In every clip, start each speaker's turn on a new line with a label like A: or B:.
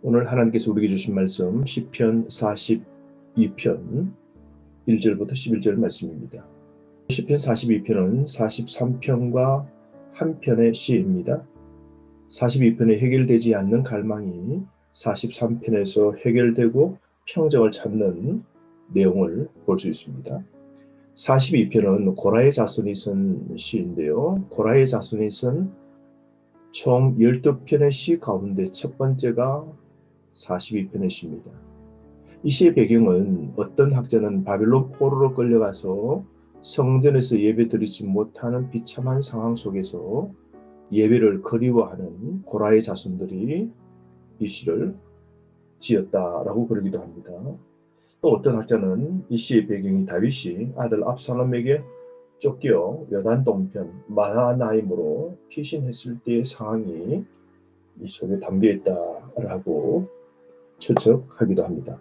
A: 오늘 하나님께서 우리에게 주신 말씀 시편 42편 1절부터 11절 말씀입니다. 시편 42편은 43편과 한 편의 시입니다. 42편에 해결되지 않는 갈망이 43편에서 해결되고 평정을 찾는 내용을 볼 수 있습니다. 42편은 고라의 자손이 쓴 시인데요. 고라의 자손이 쓴 총 12편의 시 가운데 첫 번째가 42편의 시입니다. 이 시의 배경은 어떤 학자는 바벨론 포로로 끌려가서 성전에서 예배드리지 못하는 비참한 상황 속에서 예배를 그리워하는 고라의 자손들이 이 시를 지었다라고 그러기도 합니다. 또 어떤 학자는 이 시의 배경이 다윗이 아들 압살롬에게 쫓겨 여단 동편 마하나임으로 피신했을 때의 상황이 이 속에 담겨있다라고 추측하기도 합니다.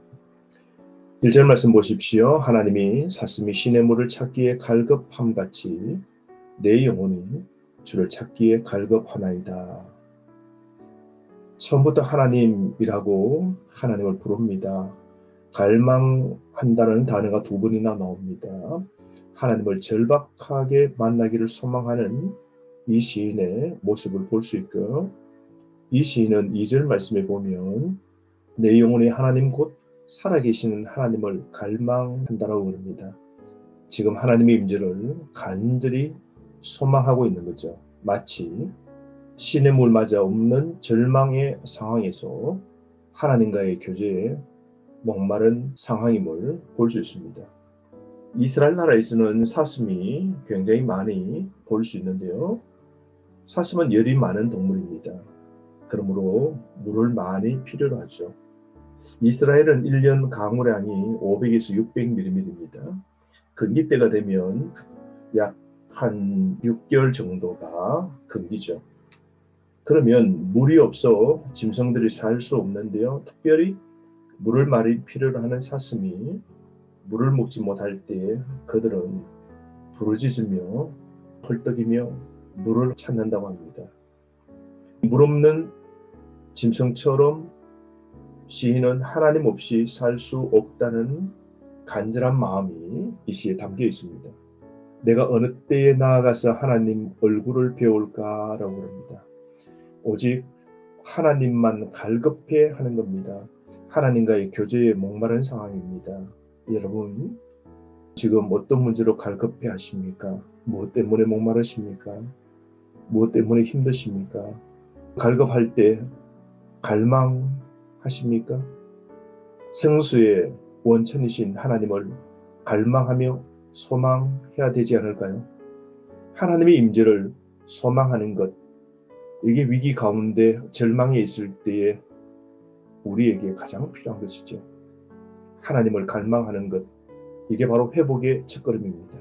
A: 1절 말씀 보십시오. 하나님이 사슴이 시냇물을 찾기에 갈급함같이 내 영혼이 주를 찾기에 갈급하나이다. 처음부터 하나님이라고 하나님을 부릅니다. 갈망한다는 단어가 두 번이나 나옵니다. 하나님을 절박하게 만나기를 소망하는 이 시인의 모습을 볼 수 있고, 이 시인은 2절 말씀에 보면 내 영혼이 하나님 곧 살아계시는 하나님을 갈망한다라고 그럽니다. 지금 하나님의 임재를 간절히 소망하고 있는 거죠. 마치 시냇물 맞아 없는 절망의 상황에서 하나님과의 교제에 목마른 상황임을 볼 수 있습니다. 이스라엘 나라에서는 사슴이 굉장히 많이 볼 수 있는데요. 사슴은 열이 많은 동물입니다. 그러므로 물을 많이 필요로 하죠. 이스라엘은 1년 강우량이 500에서 600mm입니다. 그 이때가 되면 약 한 6개월 정도가 금기죠. 그러면 물이 없어 짐승들이 살 수 없는데요. 특별히 물을 많이 필요로 하는 사슴이 물을 먹지 못할 때 그들은 부르짖으며 헐떡이며 물을 찾는다고 합니다. 물 없는 짐승처럼 시인은 하나님 없이 살 수 없다는 간절한 마음이 이 시에 담겨 있습니다. 내가 어느 때에 나아가서 하나님 얼굴을 배울까라고 합니다. 오직 하나님만 갈급해 하는 겁니다. 하나님과의 교제에 목마른 상황입니다. 여러분, 지금 어떤 문제로 갈급해 하십니까? 무엇 때문에 목마르십니까? 무엇 때문에 힘드십니까? 갈급할 때 갈망하십니까? 생수의 원천이신 하나님을 갈망하며 소망해야 되지 않을까요? 하나님의 임재를 소망하는 것, 이게 위기 가운데 절망에 있을 때에 우리에게 가장 필요한 것이죠. 하나님을 갈망하는 것, 이게 바로 회복의 첫걸음입니다.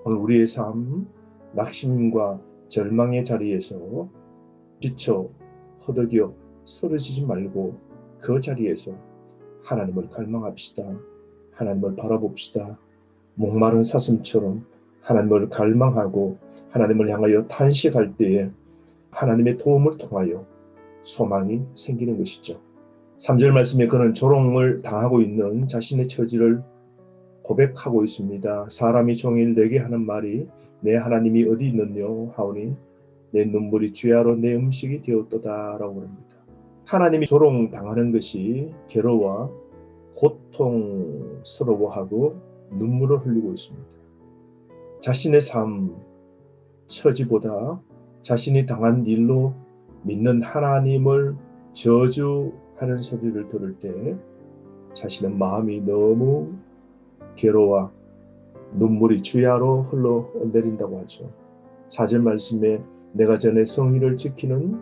A: 오늘 우리의 삶, 낙심과 절망의 자리에서 지쳐 허덕여 쓰러지지 말고 그 자리에서 하나님을 갈망합시다. 하나님을 바라봅시다. 목마른 사슴처럼 하나님을 갈망하고 하나님을 향하여 탄식할 때에 하나님의 도움을 통하여 소망이 생기는 것이죠. 3절 말씀에 그는 조롱을 당하고 있는 자신의 처지를 고백하고 있습니다. 사람이 종일 내게 하는 말이 내 하나님이 어디 있느냐 하오니 내 눈물이 주야로 내 음식이 되었도다라고 합니다. 하나님이 조롱당하는 것이 괴로워 고통스러워하고 눈물을 흘리고 있습니다. 자신의 삶, 처지보다 자신이 당한 일로 믿는 하나님을 저주하는 소리를 들을 때 자신의 마음이 너무 괴로워 눈물이 주야로 흘러내린다고 하죠. 4절 말씀에 내가 전에 성의를 지키는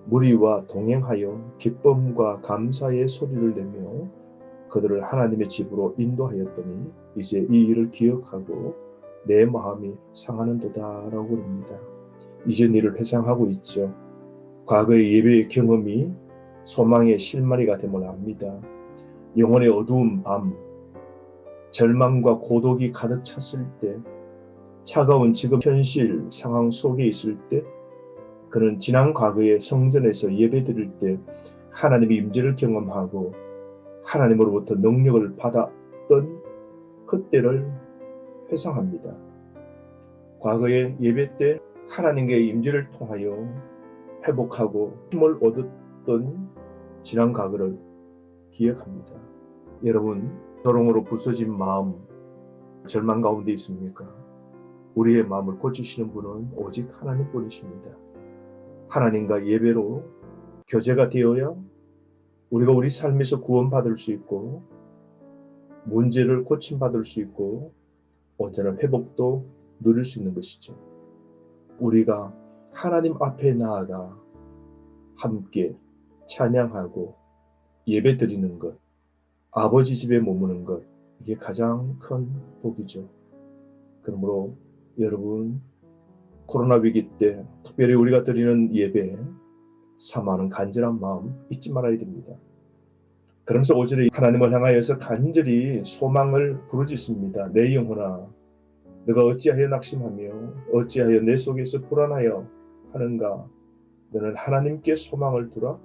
A: 무리와 동행하여 기쁨과 감사의 소리를 내며 그들을 하나님의 집으로 인도하였더니 이제 이 일을 기억하고 내 마음이 상하는도다라고 합니다. 이전 일을 회상하고 있죠. 과거의 예배의 경험이 소망의 실마리가 됨을 압니다. 영혼의 어두운 밤, 절망과 고독이 가득 찼을 때, 차가운 지금 현실 상황 속에 있을 때, 그는 지난 과거의 성전에서 예배드릴 때 하나님의 임재를 경험하고 하나님으로부터 능력을 받았던 그때를 회상합니다. 과거의 예배 때 하나님의 임재를 통하여 회복하고 힘을 얻었던 지난 과거를 기억합니다. 여러분, 조롱으로 부서진 마음, 절망 가운데 있습니까? 우리의 마음을 고치시는 분은 오직 하나님뿐이십니다. 하나님과 예배로 교제가 되어야 우리가 우리 삶에서 구원받을 수 있고 문제를 고침받을 수 있고 온전한 회복도 누릴 수 있는 것이죠. 우리가 하나님 앞에 나아가 함께 찬양하고 예배드리는 것, 아버지 집에 머무는 것, 이게 가장 큰 복이죠. 그러므로 여러분, 코로나 위기 때 특별히 우리가 드리는 예배에 사모하는 간절한 마음 잊지 말아야 됩니다. 그러면서 5절에 하나님을 향하여서 간절히 소망을 부르짖습니다. 내 영혼아, 너가 어찌하여 낙심하며 어찌하여 내 속에서 불안하여 하는가? 너는 하나님께 소망을 두라.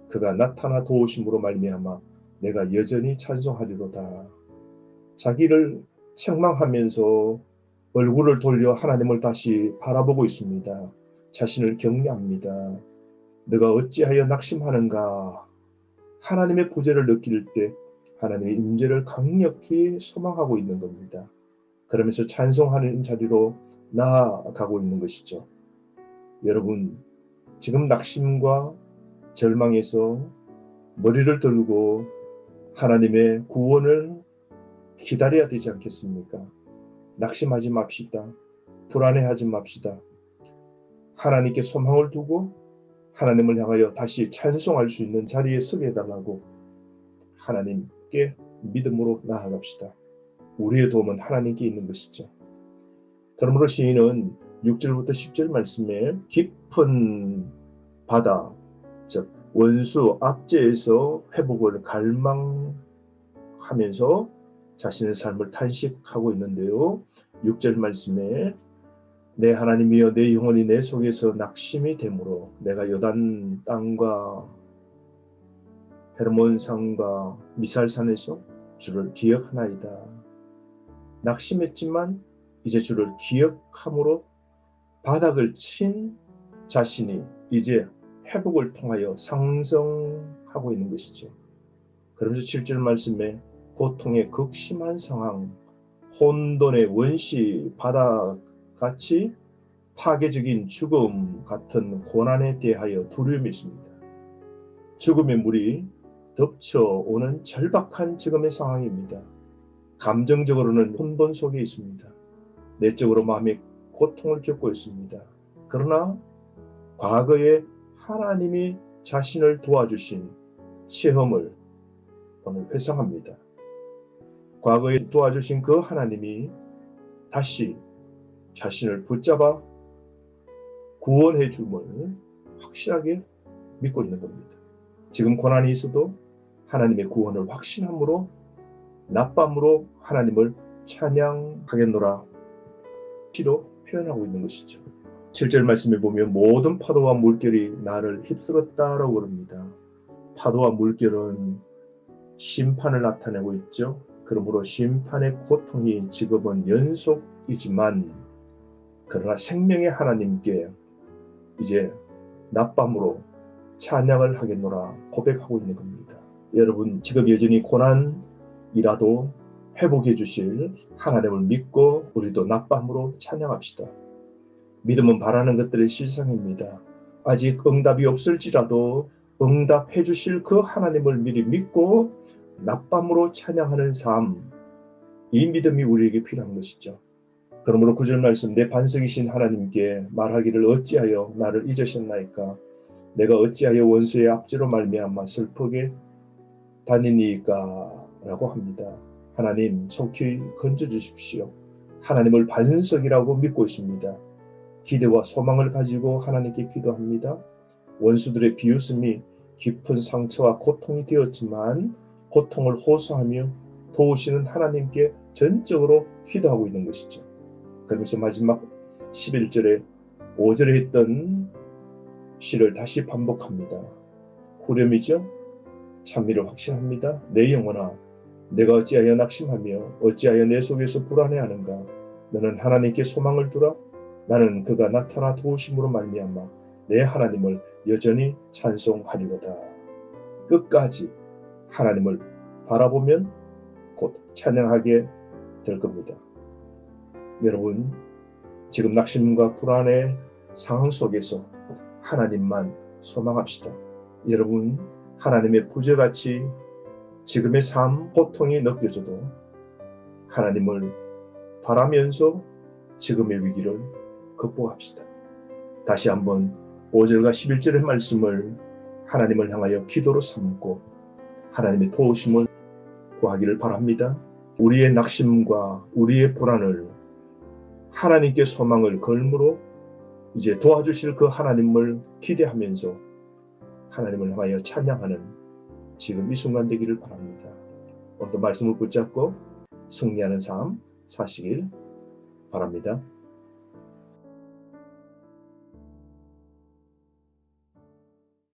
A: 그가 나타나 도우심으로 말미암아 내가 여전히 찬송하리로다. 자기를 책망하면서 얼굴을 돌려 하나님을 다시 바라보고 있습니다. 자신을 격려합니다. 너가 어찌하여 낙심하는가? 하나님의 구제를 느낄 때 하나님의 임재를 강력히 소망하고 있는 겁니다. 그러면서 찬송하는 자리로 나아가고 있는 것이죠. 여러분, 지금 낙심과 절망에서 머리를 들고 하나님의 구원을 기다려야 되지 않겠습니까? 낙심하지 맙시다. 불안해하지 맙시다. 하나님께 소망을 두고 하나님을 향하여 다시 찬송할 수 있는 자리에 서게 해달라고 하나님께 믿음으로 나아갑시다. 우리의 도움은 하나님께 있는 것이죠. 그러므로 시인은 6절부터 10절 말씀에 깊은 바다, 즉 원수 압제에서 회복을 갈망하면서 자신의 삶을 탄식하고 있는데요. 6절 말씀에 내 하나님이여 내 영혼이 내 속에서 낙심이 되므로 내가 요단 땅과 헤르몬산과 미살산에서 주를 기억하나이다. 낙심했지만 이제 주를 기억함으로 바닥을 친 자신이 이제 회복을 통하여 상승하고 있는 것이죠. 그러면서 7절 말씀에 고통의 극심한 상황, 혼돈의 원시 바다같이 파괴적인 죽음 같은 고난에 대하여 두려움이 있습니다. 죽음의 물이 덮쳐오는 절박한 지금의 상황입니다. 감정적으로는 혼돈 속에 있습니다. 내적으로 마음의 고통을 겪고 있습니다. 그러나 과거에 하나님이 자신을 도와주신 체험을 오늘 회상합니다. 과거에 도와주신 그 하나님이 다시 자신을 붙잡아 구원해 줌을 확실하게 믿고 있는 겁니다. 지금 고난이 있어도 하나님의 구원을 확신함으로 낮밤으로 하나님을 찬양하겠노라 시로 표현하고 있는 것이죠. 7절 말씀에 보면 모든 파도와 물결이 나를 휩쓸었다라고 그럽니다. 파도와 물결은 심판을 나타내고 있죠. 그러므로 심판의 고통이 지금은 연속이지만 그러나 생명의 하나님께 이제 낮밤으로 찬양을 하겠노라 고백하고 있는 겁니다. 여러분, 지금 여전히 고난이라도 회복해 주실 하나님을 믿고 우리도 낮밤으로 찬양합시다. 믿음은 바라는 것들의 실상입니다. 아직 응답이 없을지라도 응답해 주실 그 하나님을 미리 믿고 낮밤으로 찬양하는 삶, 이 믿음이 우리에게 필요한 것이죠. 그러므로 9절 말씀, 내 반석이신 하나님께 말하기를 어찌하여 나를 잊으셨나이까? 내가 어찌하여 원수의 압제로 말미암아 슬프게 다니니까? 라고 합니다. 하나님, 속히 건져주십시오. 하나님을 반석이라고 믿고 있습니다. 기대와 소망을 가지고 하나님께 기도합니다. 원수들의 비웃음이 깊은 상처와 고통이 되었지만 고통을 호소하며 도우시는 하나님께 전적으로 기도하고 있는 것이죠. 그러면서 마지막 11절에 5절에 했던 시를 다시 반복합니다. 후렴이죠. 찬미를 확신합니다. 내 영혼아, 내가 어찌하여 낙심하며 어찌하여 내 속에서 불안해하는가? 너는 하나님께 소망을 두라. 나는 그가 나타나 도우심으로 말미암아 내 하나님을 여전히 찬송하리로다. 끝까지 하나님을 바라보면 곧 찬양하게 될 겁니다. 여러분, 지금 낙심과 불안의 상황 속에서 하나님만 소망합시다. 여러분, 하나님의 부재같이 지금의 삶 고통이 느껴져도 하나님을 바라면서 지금의 위기를 극복합시다. 다시 한번 5절과 11절의 말씀을 하나님을 향하여 기도로 삼고 하나님의 도우심을 구하기를 바랍니다. 우리의 낙심과 우리의 불안을 하나님께 소망을 걸므로 이제 도와주실 그 하나님을 기대하면서 하나님을 향하여 찬양하는 지금 이 순간 되기를 바랍니다. 오늘도 말씀을 붙잡고 승리하는 삶 사시길 바랍니다.